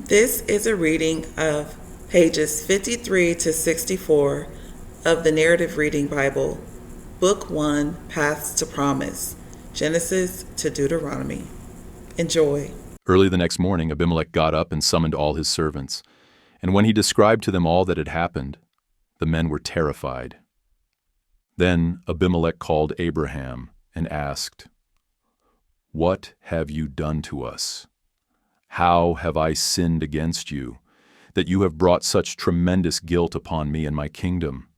This is a reading of pages 53 to 64 of the Narrative Reading Bible, Book 1, Paths to Promise, Genesis to Deuteronomy. Enjoy. Early the next morning, Abimelech got up and summoned all his servants. And when he described to them all that had happened, the men were terrified. Then Abimelech called Abraham and asked, "What have you done to us? How have I sinned against you, that you have brought such tremendous guilt upon me and my kingdom?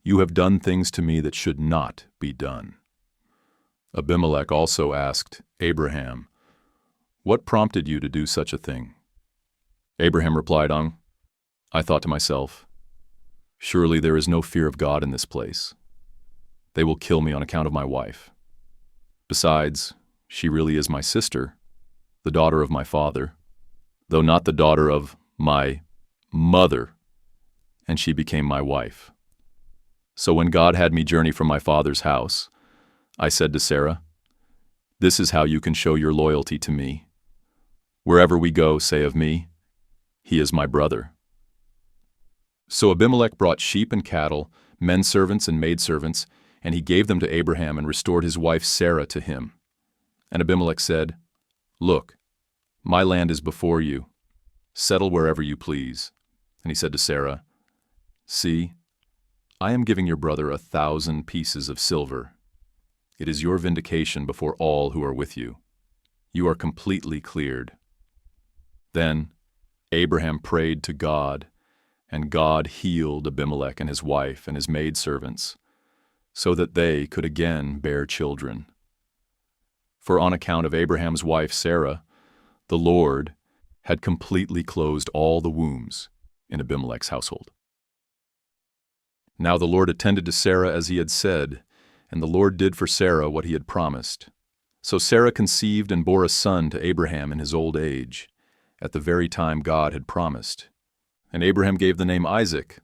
You have done things to me that should not be done." Abimelech also asked Abraham, "What prompted you to do such a thing?" Abraham replied, "I thought to myself, surely there is no fear of God in this place. They will kill me on account of my wife. Besides, she really is my sister, the daughter of my father, though not the daughter of my mother, and she became my wife. So when God had me journey from my father's house, I said to Sarah, 'This is how you can show your loyalty to me. Wherever we go, say of me, he is my brother.' So Abimelech brought sheep and cattle, men servants and maidservants, and he gave them to Abraham and restored his wife Sarah to him. And Abimelech said, 'Look, my land is before you. Settle wherever you please.' And he said to Sarah, 'See, I am giving your brother 1,000 pieces of silver. It is your vindication before all who are with you. You are completely cleared.' Then Abraham prayed to God, and God healed Abimelech and his wife and his maidservants, so that they could again bear children. For on account of Abraham's wife Sarah, the Lord had completely closed all the wombs in Abimelech's household. Now the Lord attended to Sarah as he had said, and the Lord did for Sarah what he had promised. So Sarah conceived and bore a son to Abraham in his old age, at the very time God had promised. And Abraham gave the name Isaac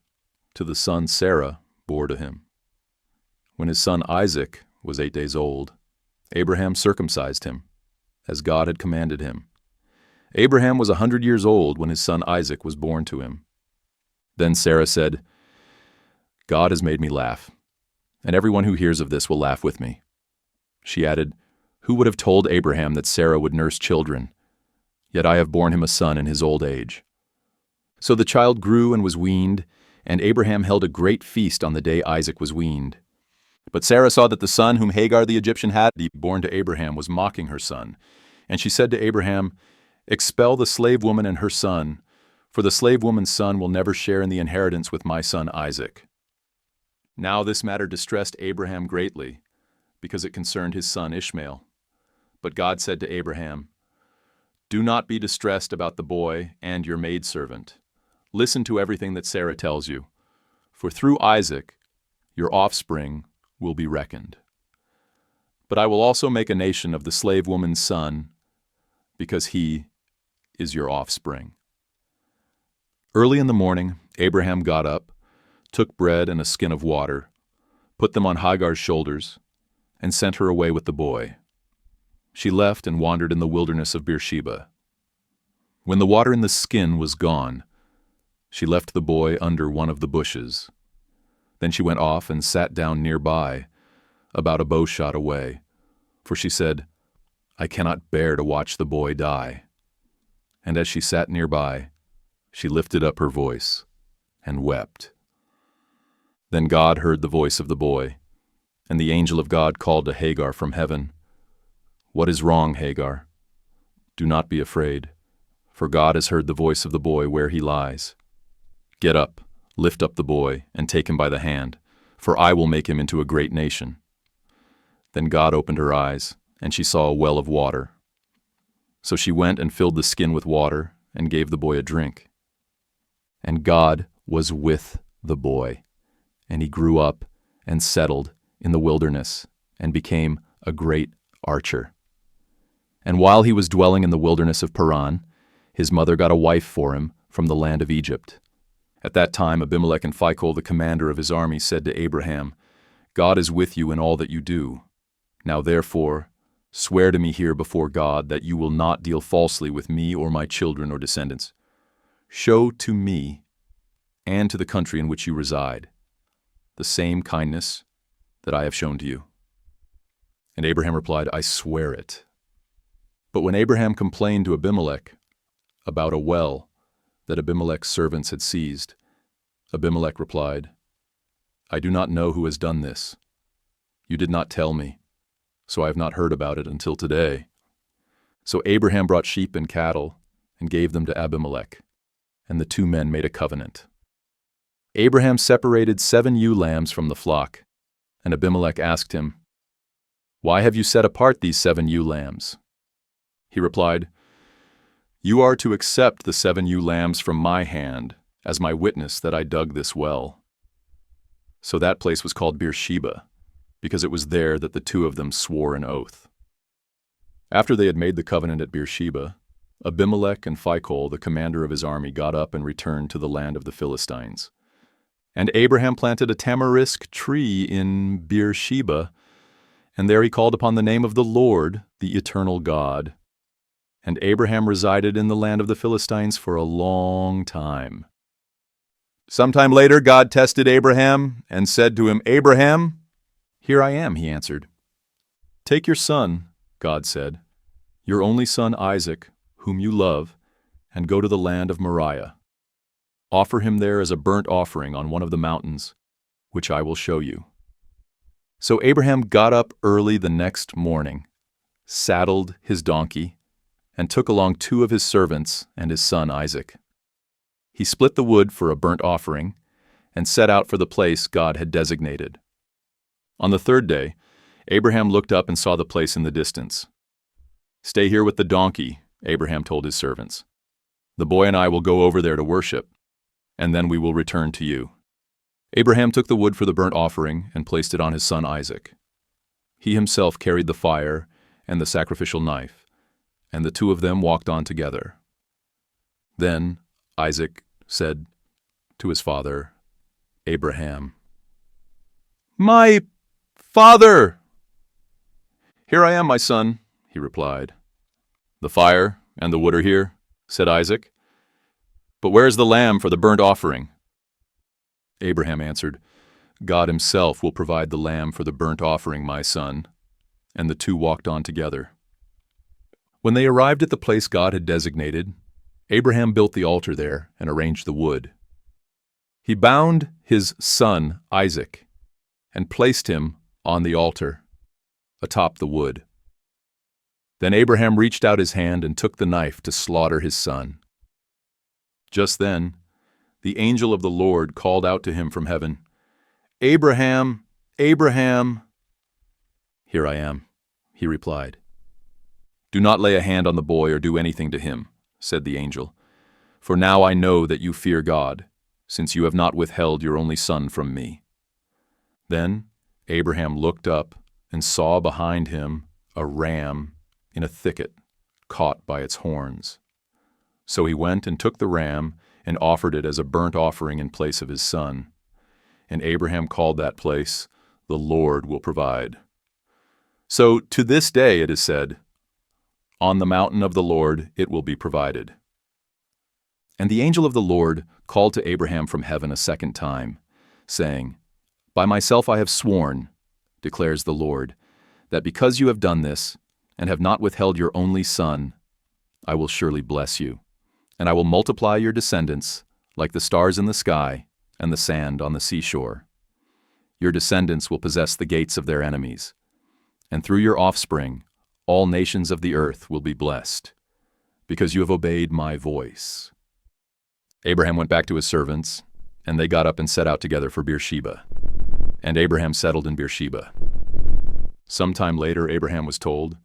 to the son Sarah bore to him. When his son Isaac was 8 days old, Abraham circumcised him, as God had commanded him. Abraham was 100 years old when his son Isaac was born to him. Then Sarah said, 'God has made me laugh, and everyone who hears of this will laugh with me.' She added, 'Who would have told Abraham that Sarah would nurse children? Yet I have borne him a son in his old age.' So the child grew and was weaned, and Abraham held a great feast on the day Isaac was weaned. But Sarah saw that the son whom Hagar the Egyptian had born to Abraham was mocking her son. And she said to Abraham, 'Expel the slave woman and her son, for the slave woman's son will never share in the inheritance with my son Isaac.' Now this matter distressed Abraham greatly, because it concerned his son Ishmael. But God said to Abraham, 'Do not be distressed about the boy and your maidservant. Listen to everything that Sarah tells you, for through Isaac your offspring will be reckoned. But I will also make a nation of the slave woman's son, because he is your offspring.' Early in the morning, Abraham got up, took bread and a skin of water, put them on Hagar's shoulders, and sent her away with the boy. She left and wandered in the wilderness of Beersheba. When the water in the skin was gone, she left the boy under one of the bushes. Then she went off and sat down nearby, about a bowshot away, for she said, 'I cannot bear to watch the boy die.' And as she sat nearby, she lifted up her voice and wept. Then God heard the voice of the boy, and the angel of God called to Hagar from heaven, 'What is wrong, Hagar? Do not be afraid, for God has heard the voice of the boy where he lies. Get up, lift up the boy, and take him by the hand, for I will make him into a great nation.' Then God opened her eyes, and she saw a well of water. So she went and filled the skin with water and gave the boy a drink. And God was with the boy, and he grew up and settled in the wilderness and became a great archer. And while he was dwelling in the wilderness of Paran, his mother got a wife for him from the land of Egypt. At that time Abimelech and Phicol, the commander of his army, said to Abraham, 'God is with you in all that you do. Now therefore, Swear to me here before God that you will not deal falsely with me or my children or descendants. Show to me and to the country in which you reside the same kindness that I have shown to you." And Abraham replied, "I swear it." But when Abraham complained to Abimelech about a well that Abimelech's servants had seized, Abimelech replied, "I do not know who has done this. You did not tell me, so I have not heard about it until today." So Abraham brought sheep and cattle and gave them to Abimelech, and the two men made a covenant. Abraham separated 7 ewe lambs from the flock, and Abimelech asked him, "Why have you set apart these 7 ewe lambs?" He replied, "You are to accept the 7 ewe lambs from my hand as my witness that I dug this well." So that place was called Beersheba, because it was there that the two of them swore an oath. After they had made the covenant at Beersheba, Abimelech and Phicol, the commander of his army, got up and returned to the land of the Philistines. And Abraham planted a tamarisk tree in Beersheba, and there he called upon the name of the Lord, the eternal God. And Abraham resided in the land of the Philistines for a long time. Sometime later God tested Abraham and said to him, "Abraham?" "Here I am," he answered. "Take your son," God said, "your only son Isaac, whom you love, and go to the land of Moriah. Offer him there as a burnt offering on one of the mountains, which I will show you." So Abraham got up early the next morning, saddled his donkey, and took along 2 of his servants and his son Isaac. He split the wood for a burnt offering and set out for the place God had designated. On the 3rd day, Abraham looked up and saw the place in the distance. "Stay here with the donkey," Abraham told his servants. "The boy and I will go over there to worship, and then we will return to you." Abraham took the wood for the burnt offering and placed it on his son Isaac. He himself carried the fire and the sacrificial knife, and the 2 of them walked on together. Then Isaac said to his father, Abraham, "My father!" "Here I am, my son," he replied. "The fire and the wood are here," said Isaac. "But where is the lamb for the burnt offering?" Abraham answered, "God himself will provide the lamb for the burnt offering, my son." And the 2 walked on together. When they arrived at the place God had designated, Abraham built the altar there and arranged the wood. He bound his son Isaac and placed him on the altar, atop the wood. Then Abraham reached out his hand and took the knife to slaughter his son. Just then, the angel of the Lord called out to him from heaven, "Abraham, Abraham!" "Here I am," he replied. "Do not lay a hand on the boy or do anything to him," said the angel, "for now I know that you fear God, since you have not withheld your only son from me." Then Abraham looked up and saw behind him a ram in a thicket, caught by its horns. So he went and took the ram and offered it as a burnt offering in place of his son. And Abraham called that place, "The Lord will provide." So to this day it is said, "On the mountain of the Lord it will be provided." And the angel of the Lord called to Abraham from heaven a second time, saying, "By myself I have sworn, declares the Lord, that because you have done this, and have not withheld your only son, I will surely bless you, and I will multiply your descendants like the stars in the sky and the sand on the seashore. Your descendants will possess the gates of their enemies, and through your offspring all nations of the earth will be blessed, because you have obeyed my voice." Abraham went back to his servants, and they got up and set out together for Beersheba. And Abraham settled in Beersheba. Sometime later Abraham was told,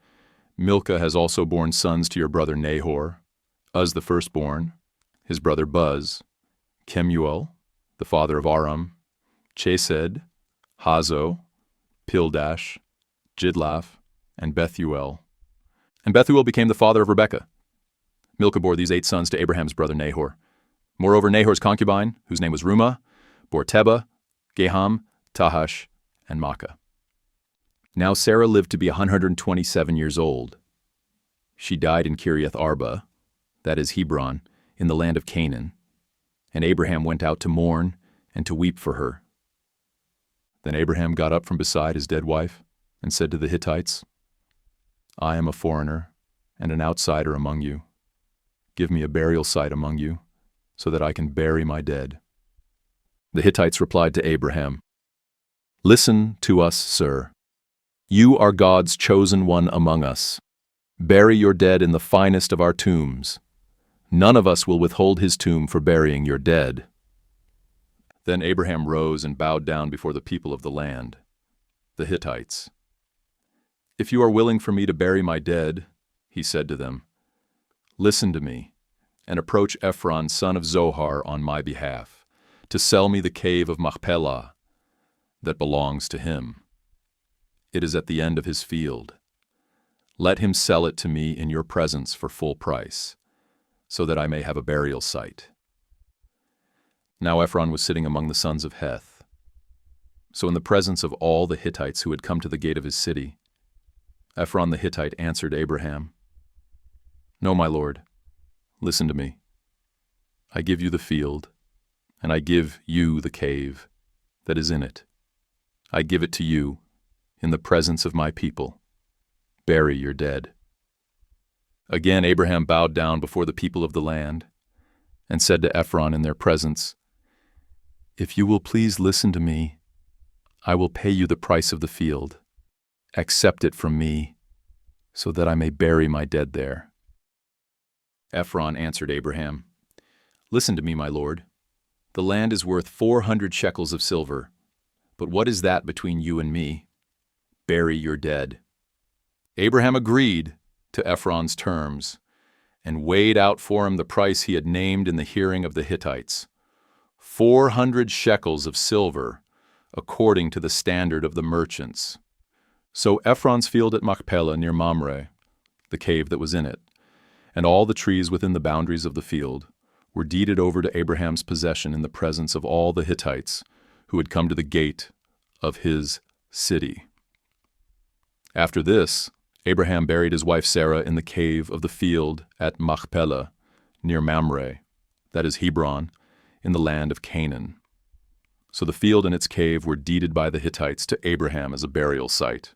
"Milcah has also borne sons to your brother Nahor, Uz the firstborn, his brother Buz, Kemuel, the father of Aram, Chesed, Hazo, Pildash, Jidlaph, and Bethuel. And Bethuel became the father of Rebekah. Milcah bore these 8 sons to Abraham's brother Nahor. Moreover, Nahor's concubine, whose name was Rumah, bore Tebah, Gaham, Tahash, and Maacah. Now Sarah lived to be 127 years old. She died in Kiriath Arba, that is Hebron, in the land of Canaan, and Abraham went out to mourn and to weep for her. Then Abraham got up from beside his dead wife and said to the Hittites, I am a foreigner and an outsider among you. Give me a burial site among you, so that I can bury my dead. The Hittites replied to Abraham, Listen to us, sir. You are God's chosen one among us. Bury your dead in the finest of our tombs. None of us will withhold his tomb for burying your dead. Then Abraham rose and bowed down before the people of the land, the Hittites. If you are willing for me to bury my dead, he said to them, listen to me, and approach Ephron, son of Zohar, on my behalf, to sell me the cave of Machpelah that belongs to him. It is at the end of his field. Let him sell it to me in your presence for full price, so that I may have a burial site. Now Ephron was sitting among the sons of Heth. So in the presence of all the Hittites who had come to the gate of his city, Ephron the Hittite answered Abraham, No, my lord, listen to me. I give you the field, and I give you the cave that is in it. I give it to you in the presence of my people. Bury your dead. Again Abraham bowed down before the people of the land and said to Ephron in their presence, If you will please listen to me, I will pay you the price of the field. Accept it from me, so that I may bury my dead there. Ephron answered Abraham, Listen to me, my lord. The land is worth 400 shekels of silver. But what is that between you and me? Bury your dead. Abraham agreed to Ephron's terms and weighed out for him the price he had named in the hearing of the Hittites, 400 shekels of silver, according to the standard of the merchants. So Ephron's field at Machpelah near Mamre, the cave that was in it, and all the trees within the boundaries of the field, were deeded over to Abraham's possession in the presence of all the Hittites who had come to the gate of his city. After this, Abraham buried his wife Sarah in the cave of the field at Machpelah, near Mamre, that is Hebron, in the land of Canaan. So the field and its cave were deeded by the Hittites to Abraham as a burial site.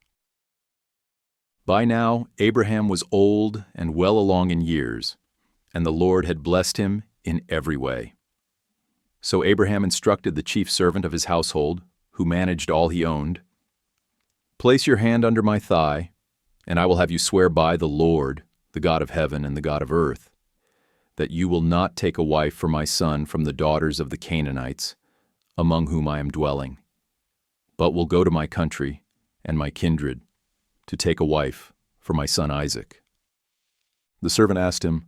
By now Abraham was old and well along in years, and the Lord had blessed him in every way. So Abraham instructed the chief servant of his household, who managed all he owned, Place your hand under my thigh, and I will have you swear by the Lord, the God of heaven and the God of earth, that you will not take a wife for my son from the daughters of the Canaanites, among whom I am dwelling, but will go to my country and my kindred to take a wife for my son Isaac. The servant asked him,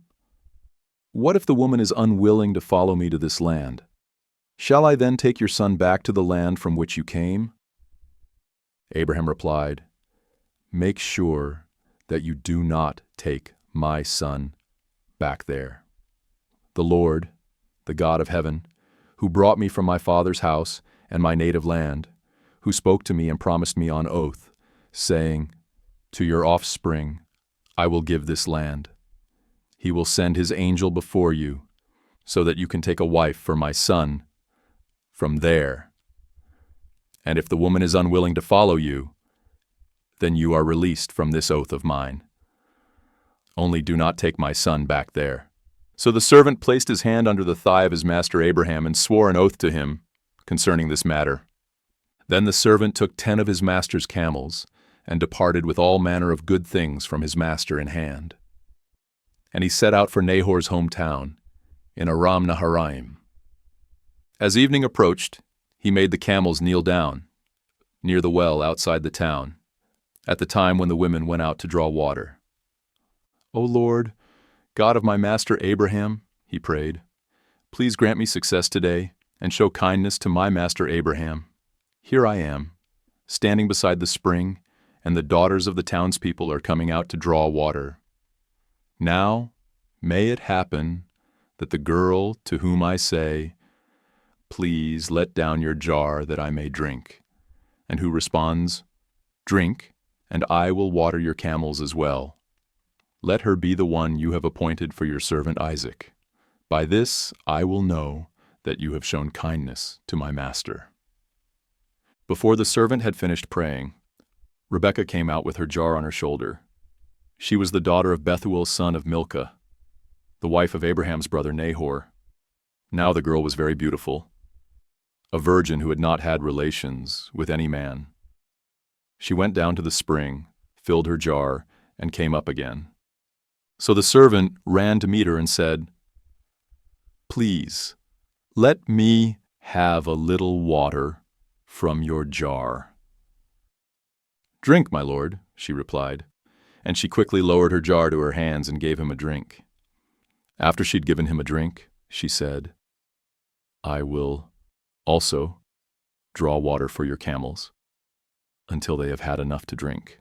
What if the woman is unwilling to follow me to this land? Shall I then take your son back to the land from which you came? Abraham replied, Make sure that you do not take my son back there. The Lord, the God of heaven, who brought me from my father's house and my native land, who spoke to me and promised me on oath, saying, To your offspring I will give this land. He will send his angel before you, so that you can take a wife for my son from there. And if the woman is unwilling to follow you, then you are released from this oath of mine. Only do not take my son back there. So the servant placed his hand under the thigh of his master Abraham and swore an oath to him concerning this matter. Then the servant took 10 of his master's camels and departed with all manner of good things from his master in hand. And he set out for Nahor's hometown, in Aram Naharaim. As evening approached, he made the camels kneel down, near the well outside the town, at the time when the women went out to draw water. O Lord, God of my master Abraham, he prayed, please grant me success today, and show kindness to my master Abraham. Here I am, standing beside the spring, and the daughters of the townspeople are coming out to draw water. Now may it happen that the girl to whom I say, Please let down your jar that I may drink, and who responds, Drink, and I will water your camels as well. Let her be the one you have appointed for your servant Isaac. By this I will know that you have shown kindness to my master." Before the servant had finished praying, Rebekah came out with her jar on her shoulder. She was the daughter of Bethuel's son of Milcah, the wife of Abraham's brother Nahor. Now the girl was very beautiful, a virgin who had not had relations with any man. She went down to the spring, filled her jar, and came up again. So the servant ran to meet her and said, "Please, let me have a little water from your jar." "Drink, my lord," she replied, and she quickly lowered her jar to her hands and gave him a drink. After she'd given him a drink, she said, "I will also draw water for your camels until they have had enough to drink."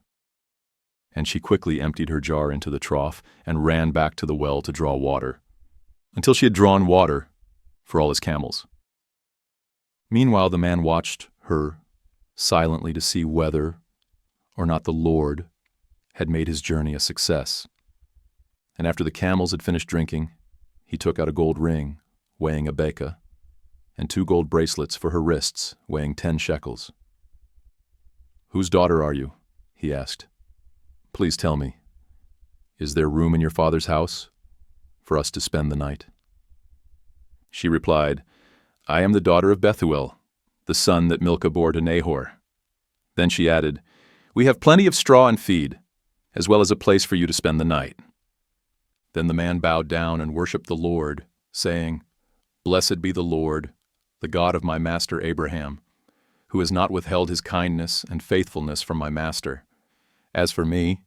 And she quickly emptied her jar into the trough and ran back to the well to draw water, until she had drawn water for all his camels. Meanwhile, the man watched her silently to see whether or not the Lord had made his journey a success. And after the camels had finished drinking, he took out a gold ring weighing a beka and 2 gold bracelets for her wrists weighing 10 shekels. "Whose daughter are you?" he asked. "Please tell me, is there room in your father's house for us to spend the night?" She replied, "I am the daughter of Bethuel, the son that Milcah bore to Nahor." Then she added, "We have plenty of straw and feed, as well as a place for you to spend the night." Then the man bowed down and worshipped the Lord, saying, "Blessed be the Lord, the God of my master Abraham, who has not withheld his kindness and faithfulness from my master. As for me,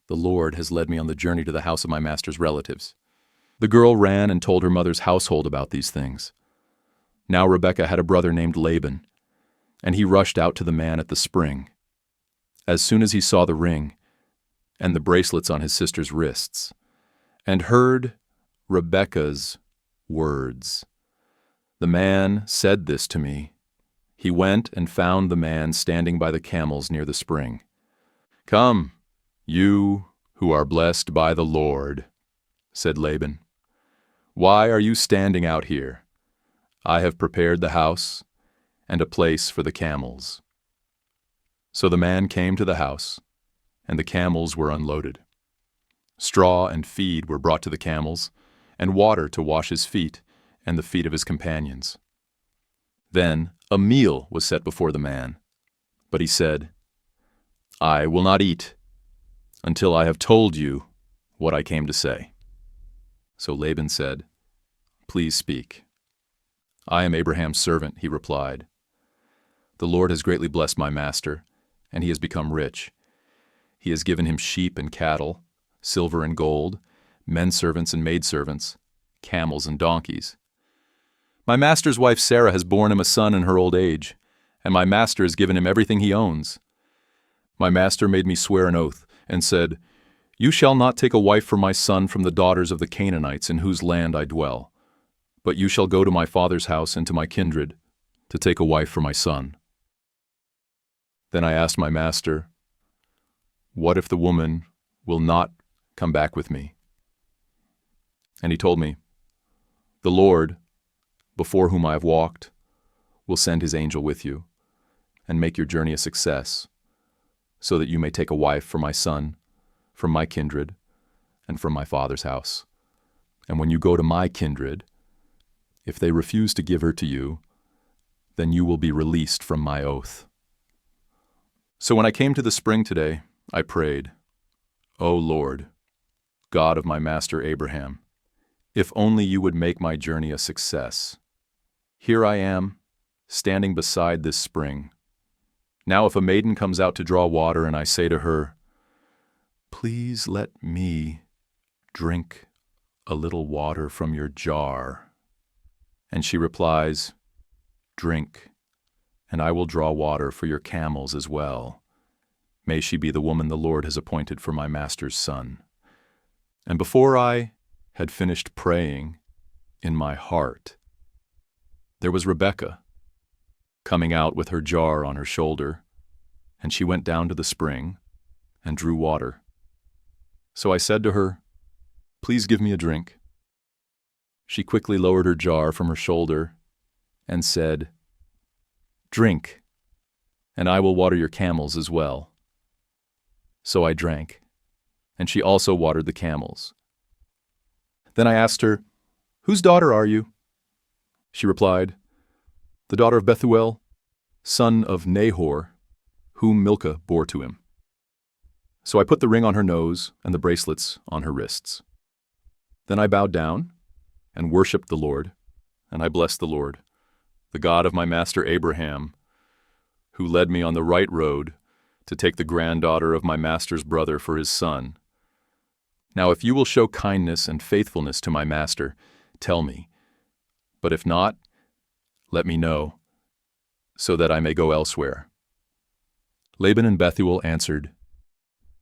the Lord has led me on the journey to the house of my master's relatives." The girl ran and told her mother's household about these things. Now Rebekah had a brother named Laban, and he rushed out to the man at the spring. As soon as he saw the ring and the bracelets on his sister's wrists, and heard Rebekah's words, "The man said this to me," he went and found the man standing by the camels near the spring. "Come, you who are blessed by the Lord," said Laban. "Why are you standing out here? I have prepared the house and a place for the camels." So the man came to the house, and the camels were unloaded. Straw and feed were brought to the camels, and water to wash his feet and the feet of his companions. Then a meal was set before the man, but he said, "I will not eat until I have told you what I came to say." So Laban said, "Please speak." "I am Abraham's servant," he replied. "The Lord has greatly blessed my master, and he has become rich. He has given him sheep and cattle, silver and gold, men servants and maidservants, camels and donkeys. My master's wife Sarah has borne him a son in her old age, and my master has given him everything he owns. My master made me swear an oath and said, 'You shall not take a wife for my son from the daughters of the Canaanites in whose land I dwell, but you shall go to my father's house and to my kindred to take a wife for my son.' Then I asked my master, 'What if the woman will not come back with me?' And he told me, 'The Lord, before whom I have walked, will send his angel with you and make your journey a success, so that you may take a wife for my son, from my kindred, and from my father's house. And when you go to my kindred, if they refuse to give her to you, then you will be released from my oath.' So when I came to the spring today, I prayed, 'O Lord, God of my master Abraham, if only you would make my journey a success. Here I am, standing beside this spring. Now if a maiden comes out to draw water and I say to her, "Please let me drink a little water from your jar," and she replies, "Drink, and I will draw water for your camels as well. May she be the woman the Lord has appointed for my master's son." And before I had finished praying in my heart, there was Rebekah coming out with her jar on her shoulder, and she went down to the spring, and drew water. So I said to her, "Please give me a drink." She quickly lowered her jar from her shoulder and said, "Drink, and I will water your camels as well." So I drank, and she also watered the camels. Then I asked her, "Whose daughter are you?" She replied, "The daughter of Bethuel, son of Nahor, whom Milcah bore to him." So I put the ring on her nose and the bracelets on her wrists. Then I bowed down and worshipped the Lord, and I blessed the Lord, the God of my master Abraham, who led me on the right road to take the granddaughter of my master's brother for his son. Now if you will show kindness and faithfulness to my master, tell me. But if not, let me know, so that I may go elsewhere." Laban and Bethuel answered,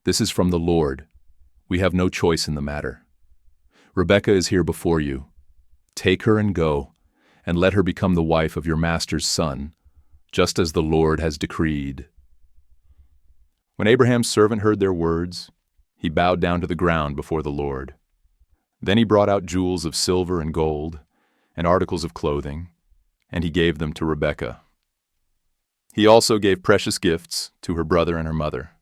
"This is from the Lord. We have no choice in the matter. Rebekah is here before you. Take her and go, and let her become the wife of your master's son, just as the Lord has decreed." When Abraham's servant heard their words, he bowed down to the ground before the Lord. Then he brought out jewels of silver and gold, and articles of clothing, and he gave them to Rebekah. He also gave precious gifts to her brother and her mother.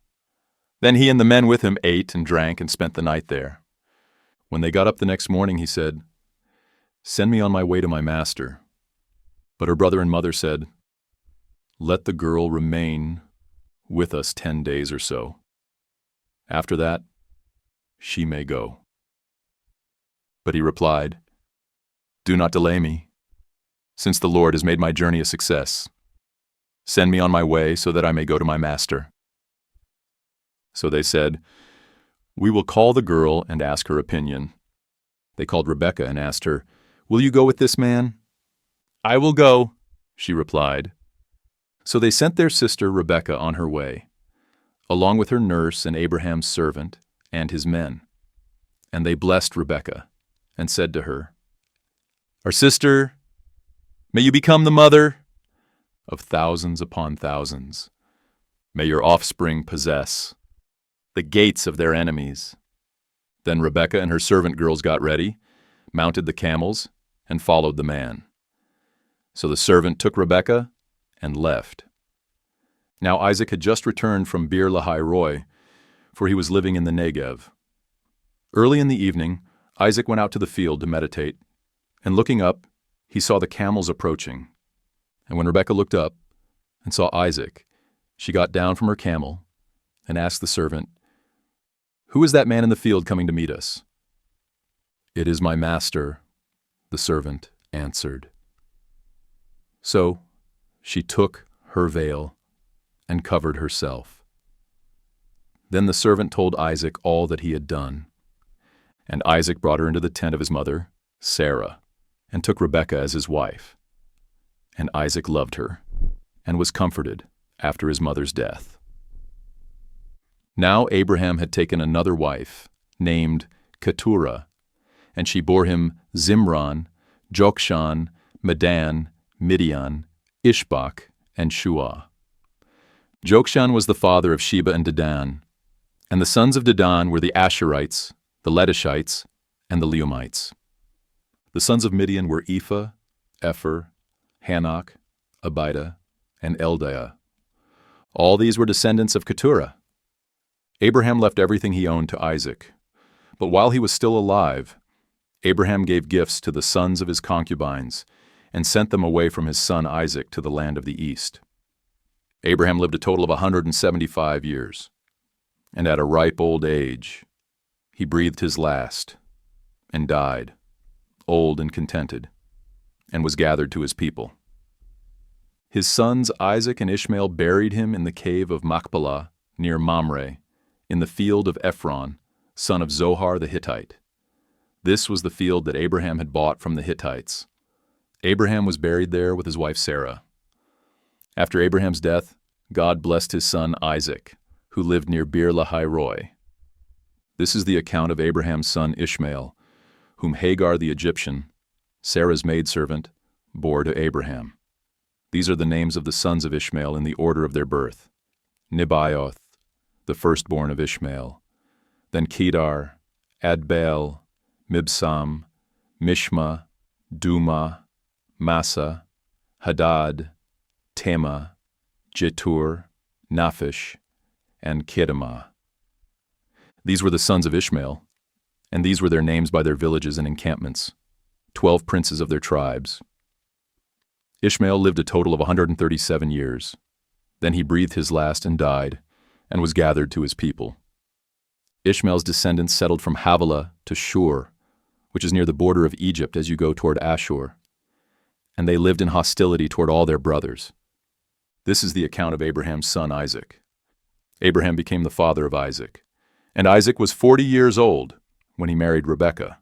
Then he and the men with him ate and drank and spent the night there. When they got up the next morning, he said, "Send me on my way to my master." But her brother and mother said, "Let the girl remain with us 10 days or so. After that, she may go." But he replied, "Do not delay me, since the Lord has made my journey a success. Send me on my way so that I may go to my master." So they said, "We will call the girl and ask her opinion." They called Rebekah and asked her, "Will you go with this man?" "I will go," she replied. So they sent their sister Rebekah on her way, along with her nurse and Abraham's servant and his men. And they blessed Rebekah and said to her, "Our sister, may you become the mother of thousands upon thousands. May your offspring possess the gates of their enemies." Then Rebekah and her servant girls got ready, mounted the camels, and followed the man. So the servant took Rebekah and left. Now Isaac had just returned from Beer Lahai Roi, for he was living in the Negev. Early in the evening, Isaac went out to the field to meditate, and looking up, he saw the camels approaching. And when Rebekah looked up and saw Isaac, she got down from her camel and asked the servant, "Who is that man in the field coming to meet us?" "It is my master," the servant answered. So she took her veil and covered herself. Then the servant told Isaac all that he had done. And Isaac brought her into the tent of his mother, Sarah, and took Rebekah as his wife. And Isaac loved her, and was comforted after his mother's death. Now Abraham had taken another wife, named Keturah, and she bore him Zimran, Jokshan, Medan, Midian, Ishbak, and Shuah. Jokshan was the father of Sheba and Dedan, and the sons of Dedan were the Asherites, the Letishites, and the Leumites. The sons of Midian were Ephah, Epher, Hanok, Abida, and Eldaah. All these were descendants of Keturah. Abraham left everything he owned to Isaac, but while he was still alive, Abraham gave gifts to the sons of his concubines and sent them away from his son Isaac to the land of the east. Abraham lived a total of 175 years, and at a ripe old age, he breathed his last and died, old and contented, and was gathered to his people. His sons Isaac and Ishmael buried him in the cave of Machpelah near Mamre, in the field of Ephron, son of Zohar the Hittite. This was the field that Abraham had bought from the Hittites. Abraham was buried there with his wife Sarah. After Abraham's death, God blessed his son Isaac, who lived near Beer Lahai Roi. This is the account of Abraham's son Ishmael, whom Hagar the Egyptian, Sarah's maidservant, bore to Abraham. These are the names of the sons of Ishmael in the order of their birth: Nebaioth, the firstborn of Ishmael, then Kedar, Adbeel, Mibsam, Mishma, Duma, Massa, Hadad, Tema, Jetur, Naphish, and Kedemah. These were the sons of Ishmael, and these were their names by their villages and encampments, 12 princes of their tribes. Ishmael lived a total of 137 years. Then he breathed his last and died, and was gathered to his people. Ishmael's descendants settled from Havilah to Shur, which is near the border of Egypt as you go toward Ashur, and they lived in hostility toward all their brothers. This is the account of Abraham's son Isaac. Abraham became the father of Isaac, and Isaac was 40 years old when he married Rebekah,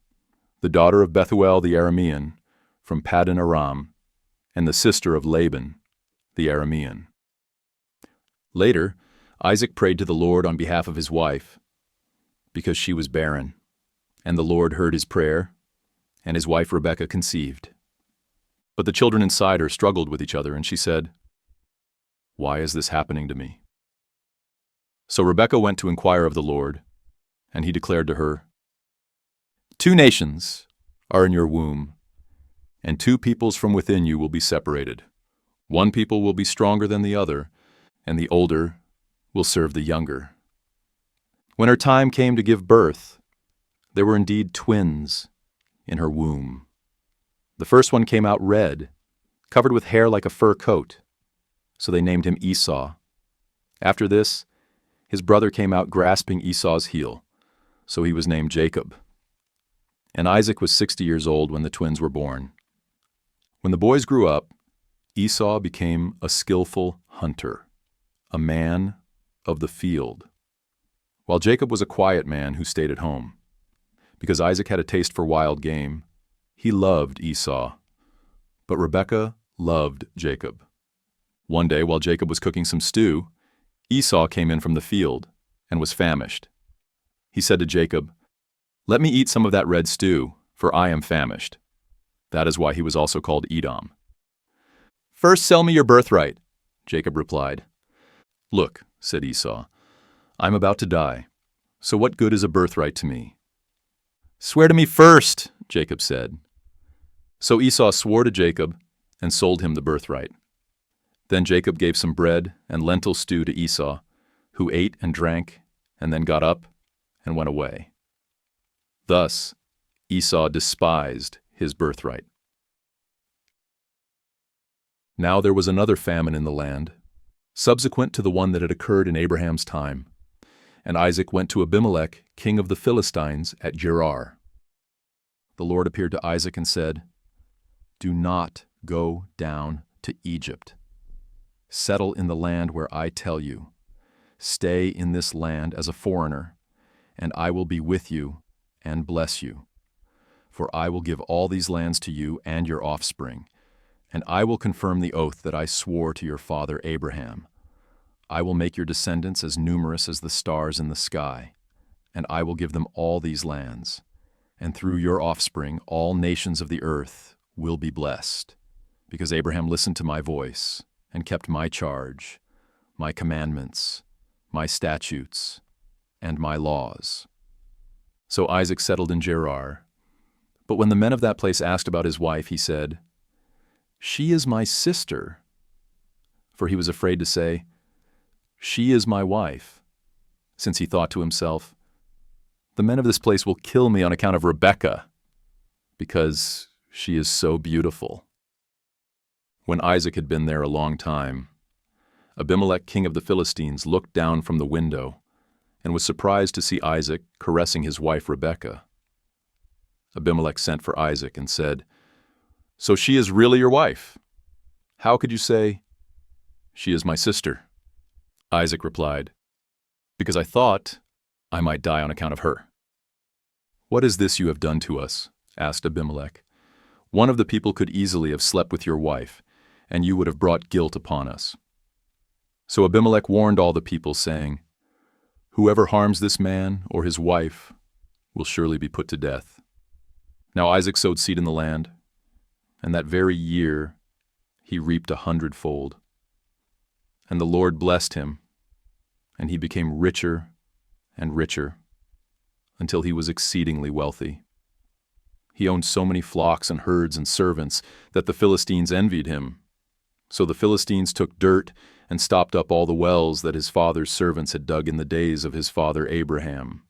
the daughter of Bethuel the Aramean from Paddan Aram, and the sister of Laban the Aramean. Later, Isaac prayed to the Lord on behalf of his wife, because she was barren, and the Lord heard his prayer, and his wife Rebekah conceived. But the children inside her struggled with each other, and she said, "Why is this happening to me?" So Rebekah went to inquire of the Lord, and he declared to her, "2 nations are in your womb, and 2 peoples from within you will be separated. One people will be stronger than the other, and the older will serve the younger." When her time came to give birth, there were indeed twins in her womb. The first one came out red, covered with hair like a fur coat, so they named him Esau. After this, his brother came out grasping Esau's heel, so he was named Jacob. And Isaac was 60 years old when the twins were born. When the boys grew up, Esau became a skillful hunter, a man of the field, while Jacob was a quiet man who stayed at home. Because Isaac had a taste for wild game, he loved Esau, but Rebekah loved Jacob. One day, while Jacob was cooking some stew, Esau came in from the field and was famished. He said to Jacob, "Let me eat some of that red stew, for I am famished." That is why he was also called Edom. "First sell me your birthright," Jacob replied. "Look," said Esau, "I'm about to die, so what good is a birthright to me?" "Swear to me first," Jacob said. So Esau swore to Jacob and sold him the birthright. Then Jacob gave some bread and lentil stew to Esau, who ate and drank, and then got up and went away. Thus Esau despised his birthright. Now there was another famine in the land, subsequent to the one that had occurred in Abraham's time, and Isaac went to Abimelech, king of the Philistines, at Gerar. The Lord appeared to Isaac and said, "Do not go down to Egypt. Settle in the land where I tell you. Stay in this land as a foreigner, and I will be with you and bless you. For I will give all these lands to you and your offspring, and I will confirm the oath that I swore to your father Abraham. I will make your descendants as numerous as the stars in the sky, and I will give them all these lands, and through your offspring all nations of the earth will be blessed, because Abraham listened to my voice and kept my charge, my commandments, my statutes, and my laws." So Isaac settled in Gerar. But when the men of that place asked about his wife, he said, "She is my sister." For he was afraid to say, "She is my wife," since he thought to himself, "The men of this place will kill me on account of Rebekah, because she is so beautiful." When Isaac had been there a long time, Abimelech, king of the Philistines, looked down from the window and was surprised to see Isaac caressing his wife Rebekah. Abimelech sent for Isaac and said, "So she is really your wife? How could you say, 'She is my sister'?" Isaac replied, "Because I thought I might die on account of her." "What is this you have done to us?" asked Abimelech. "One of the people could easily have slept with your wife, and you would have brought guilt upon us." So Abimelech warned all the people, saying, "Whoever harms this man or his wife will surely be put to death." Now Isaac sowed seed in the land, and that very year he reaped 100-fold. And the Lord blessed him, and he became richer and richer until he was exceedingly wealthy. He owned so many flocks and herds and servants that the Philistines envied him. So the Philistines took dirt and stopped up all the wells that his father's servants had dug in the days of his father Abraham.